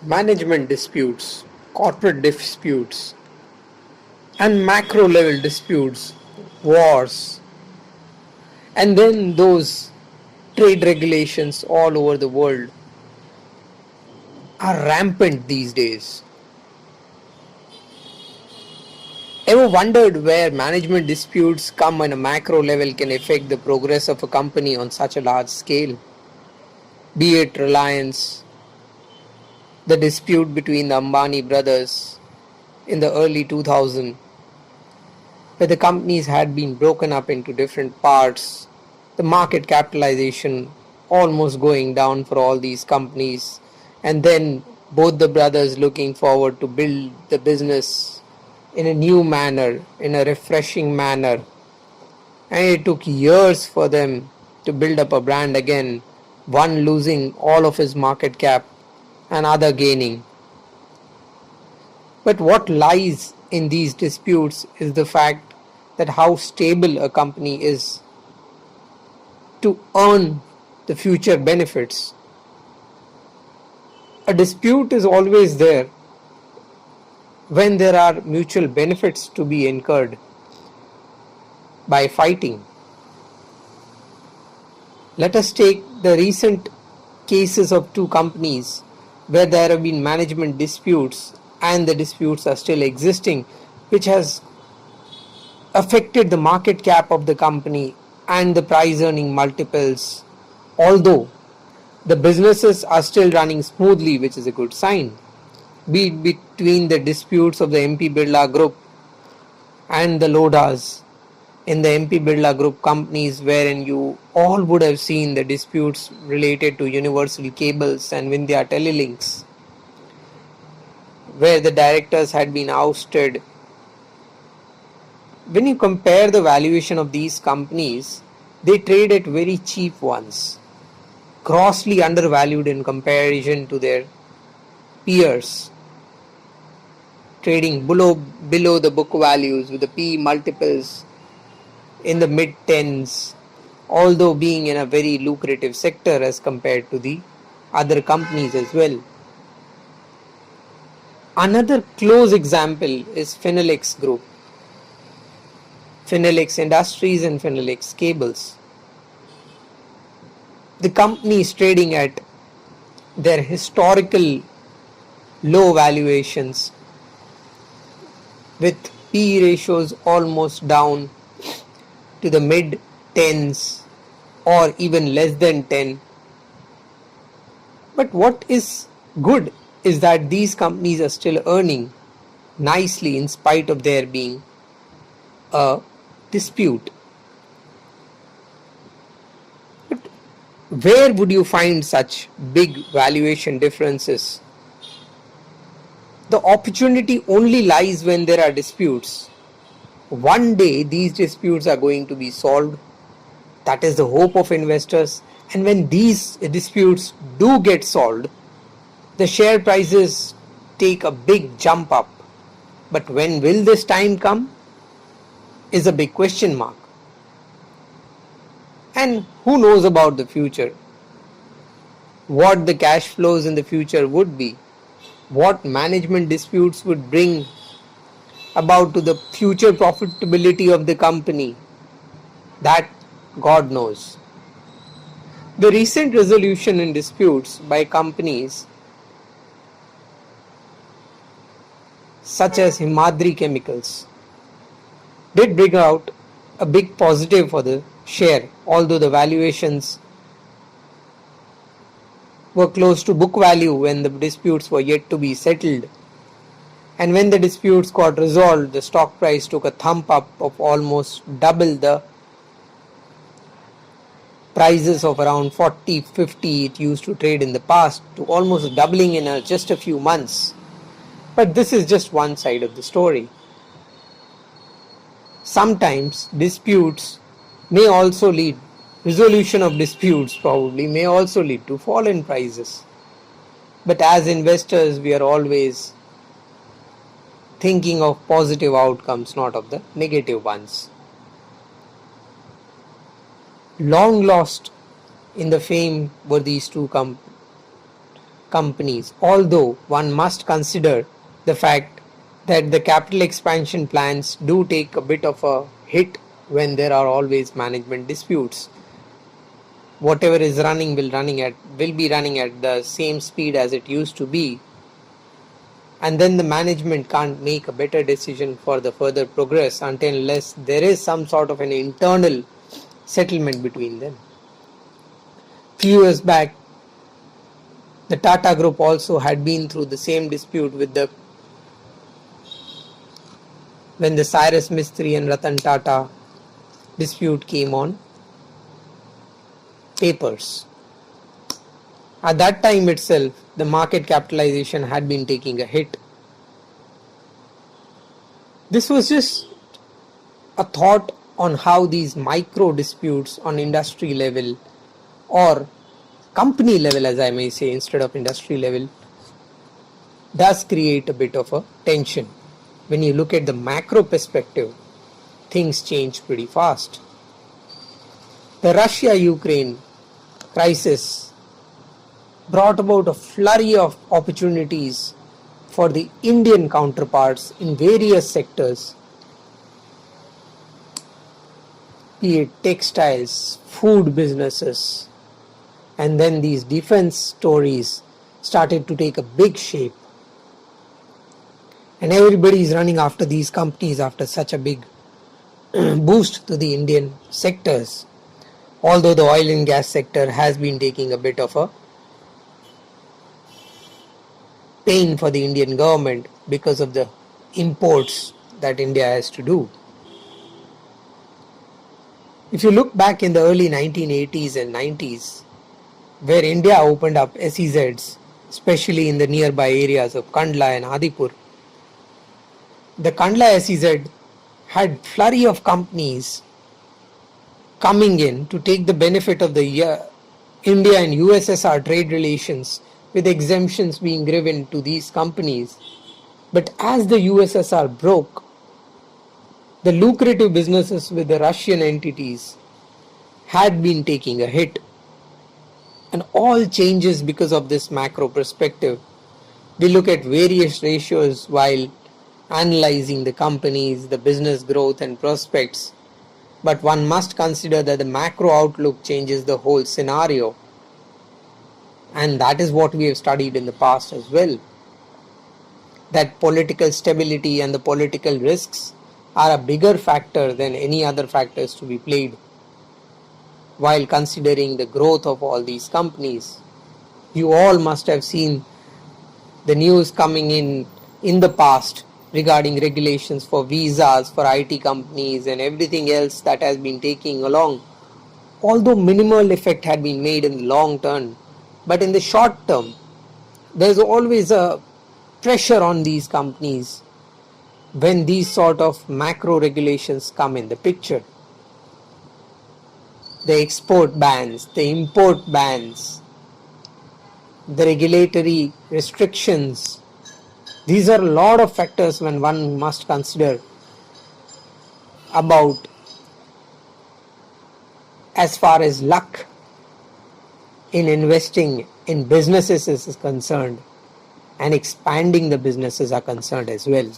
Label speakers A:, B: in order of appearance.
A: management disputes, corporate disputes, and macro level disputes, wars, and then those trade regulations all over the world are rampant these days. Ever wondered where management disputes come on a macro level can affect the progress of a company on such a large scale? Be it Reliance, the dispute between the Ambani brothers in the early 2000s, where the companies had been broken up into different parts, the market capitalization almost going down for all these companies, and then both the brothers looking forward to build the business in a new manner, in a refreshing manner. And it took years for them to build up a brand again, one losing all of his market cap and other gaining. But what lies in these disputes is the fact that how stable a company is to earn the future benefits. A dispute is always there when there are mutual benefits to be incurred by fighting. Let us take the recent cases of two companies where there have been management disputes and the disputes are still existing, which has affected the market cap of the company and the price earning multiples, although the businesses are still running smoothly, which is a good sign. Be it between the disputes of the mpbirla group and the Lodas in the mpbirla group companies, wherein you all would have seen the disputes related to Universal Cables and Vindhya Telelinks, where the directors had been ousted. When you compare the valuation of these companies, they trade at very cheap ones, grossly undervalued in comparison to their peers, trading below the book values with the P multiples in the mid tens, although being in a very lucrative sector as compared to the other companies as well. Another close example is Finolex Group, Finolex Industries and Finolex Cables. The company is trading at their historical low valuations with P ratios almost down to the mid tens or even less than 10. But what is good is that these companies are still earning nicely in spite of there being a dispute. But where would you find such big valuation differences? The opportunity only lies when there are disputes. One day these disputes are going to be solved. That is the hope of investors. And when these disputes do get solved, the share prices take a big jump up. But when will this time come is a big question mark. And who knows about the future? What the cash flows in the future would be? What management disputes would bring about to the future profitability of the company? That God knows. The recent resolution in disputes by companies such as Himadri Chemicals did bring out a big positive for the share, although the valuations were close to book value when the disputes were yet to be settled. And when the disputes got resolved, the stock price took a thump up of almost double the prices of around 40, 50 it used to trade in the past, to almost doubling in just a few months. But this is just one side of the story. Sometimes disputes may also lead, resolution of disputes probably may also lead to fall in prices. But as investors, we are always thinking of positive outcomes, not of the negative ones. Long lost in the fame were these two companies, although one must consider the fact that the capital expansion plans do take a bit of a hit when there are always management disputes. Whatever is running will be running at the same speed as it used to be, and then the management can't make a better decision for the further progress unless there is some sort of an internal settlement between them. Few years back, the Tata Group also had been through the same dispute when the Cyrus Mistry and Ratan Tata dispute came on papers. At that time itself, the market capitalization had been taking a hit. This was just a thought on how these micro disputes on industry level or company level, as I may say, instead of industry level, does create a bit of a tension. When you look at the macro perspective, things change pretty fast. The Russia-Ukraine crisis brought about a flurry of opportunities for the Indian counterparts in various sectors, be it textiles, food businesses, and then these defense stories started to take a big shape. And everybody is running after these companies after such a big boost to the Indian sectors. Although the oil and gas sector has been taking a bit of a pain for the Indian government because of the imports that India has to do. If you look back in the early 1980s and 90s, where India opened up SEZs, especially in the nearby areas of Kandla and Adipur, the Kandla SEZ had flurry of companies coming in to take the benefit of the India and USSR trade relations, with exemptions being given to these companies. But as the USSR broke, the lucrative businesses with the Russian entities had been taking a hit. And all changes because of this macro perspective. We look at various ratios while analyzing the companies, the business growth and prospects. But one must consider that the macro outlook changes the whole scenario. And that is what we have studied in the past as well. That political stability and the political risks are a bigger factor than any other factors to be played while considering the growth of all these companies. You all must have seen the news coming in the past regarding regulations for visas for IT companies and everything else that has been taking along. Although minimal effect had been made in the long term, but in the short term, there's always a pressure on these companies when these sort of macro regulations come in the picture. The export bans, the import bans, the regulatory restrictions, these are a lot of factors when one must consider about as far as luck in investing in businesses is concerned and expanding the businesses are concerned as well.